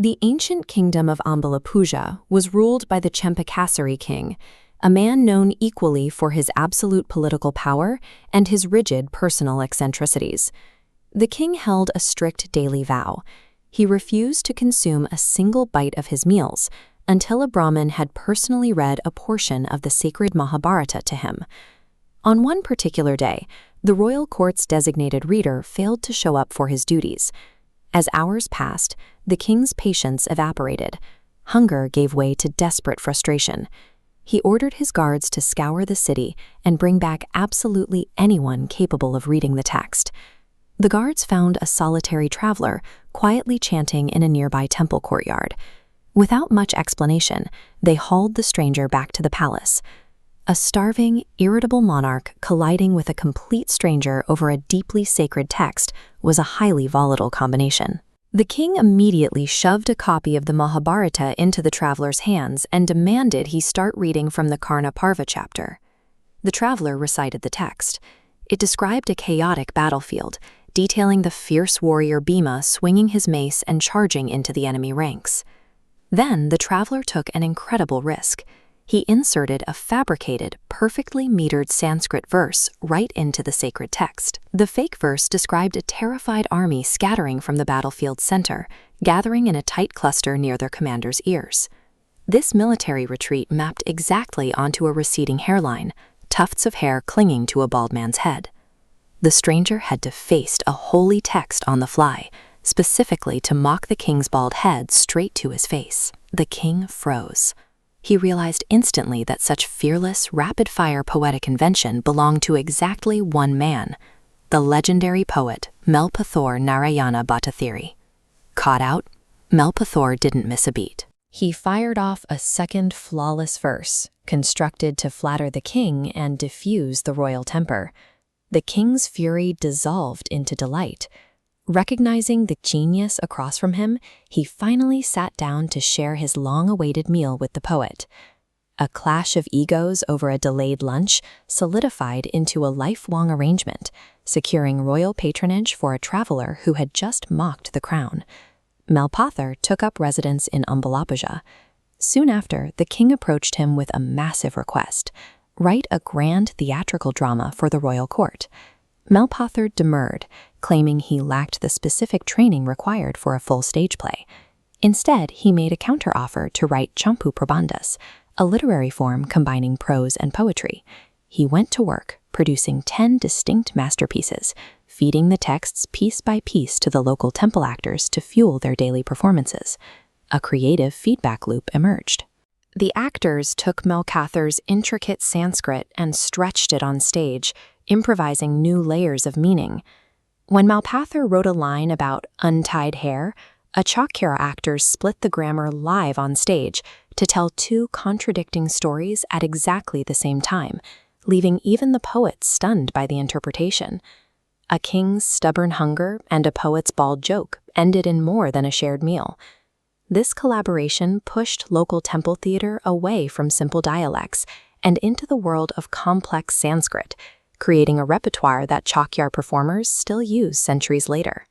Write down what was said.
The ancient kingdom of Ambalapuja was ruled by the Chempakasseri king, a man known equally for his absolute political power and his rigid personal eccentricities. The king held a strict daily vow. He refused to consume a single bite of his meals until a Brahmin had personally read a portion of the sacred Mahabharata to him. On one particular day, the royal court's designated reader failed to show up for his duties. As hours passed, the king's patience evaporated. Hunger gave way to desperate frustration. He ordered his guards to scour the city and bring back absolutely anyone capable of reading the text. The guards found a solitary traveler quietly chanting in a nearby temple courtyard. Without much explanation, they hauled the stranger back to the palace. A starving, irritable monarch colliding with a complete stranger over a deeply sacred text was a highly volatile combination. The king immediately shoved a copy of the Mahabharata into the traveler's hands and demanded he start reading from the Karna Parva chapter. The traveler recited the text. It described a chaotic battlefield, detailing the fierce warrior Bhima swinging his mace and charging into the enemy ranks. Then the traveler took an incredible risk. He inserted a fabricated, perfectly metered Sanskrit verse right into the sacred text. The fake verse described a terrified army scattering from the battlefield's center, gathering in a tight cluster near their commander's ears. This military retreat mapped exactly onto a receding hairline, tufts of hair clinging to a bald man's head. The stranger had defaced a holy text on the fly, specifically to mock the king's bald head straight to his face. The king froze. He realized instantly that such fearless, rapid-fire poetic invention belonged to exactly one man, the legendary poet Melpathur Narayana Bhattathiri. Caught out, Melpathur didn't miss a beat. He fired off a second flawless verse, constructed to flatter the king and diffuse the royal temper. The king's fury dissolved into delight. Recognizing the genius across from him, he finally sat down to share his long-awaited meal with the poet. A clash of egos over a delayed lunch solidified into a lifelong arrangement, securing royal patronage for a traveler who had just mocked the crown. Melpathur took up residence in Ambalapuja. Soon after, the king approached him with a massive request: write a grand theatrical drama for the royal court. Melpathur demurred, claiming he lacked the specific training required for a full stage play. Instead, he made a counteroffer to write Champu, a literary form combining prose and poetry. He went to work, producing 10 distinct masterpieces, feeding the texts piece by piece to the local temple actors to fuel their daily performances. A creative feedback loop emerged. The actors took Melpathur's intricate Sanskrit and stretched it on stage, improvising new layers of meaning. When Melpathur wrote a line about untied hair, a Chakyar actors split the grammar live on stage to tell 2 contradicting stories at exactly the same time, leaving even the poet stunned by the interpretation. A king's stubborn hunger and a poet's bald joke ended in more than a shared meal. This collaboration pushed local temple theater away from simple dialects and into the world of complex Sanskrit, creating a repertoire that Chakyar performers still use centuries later.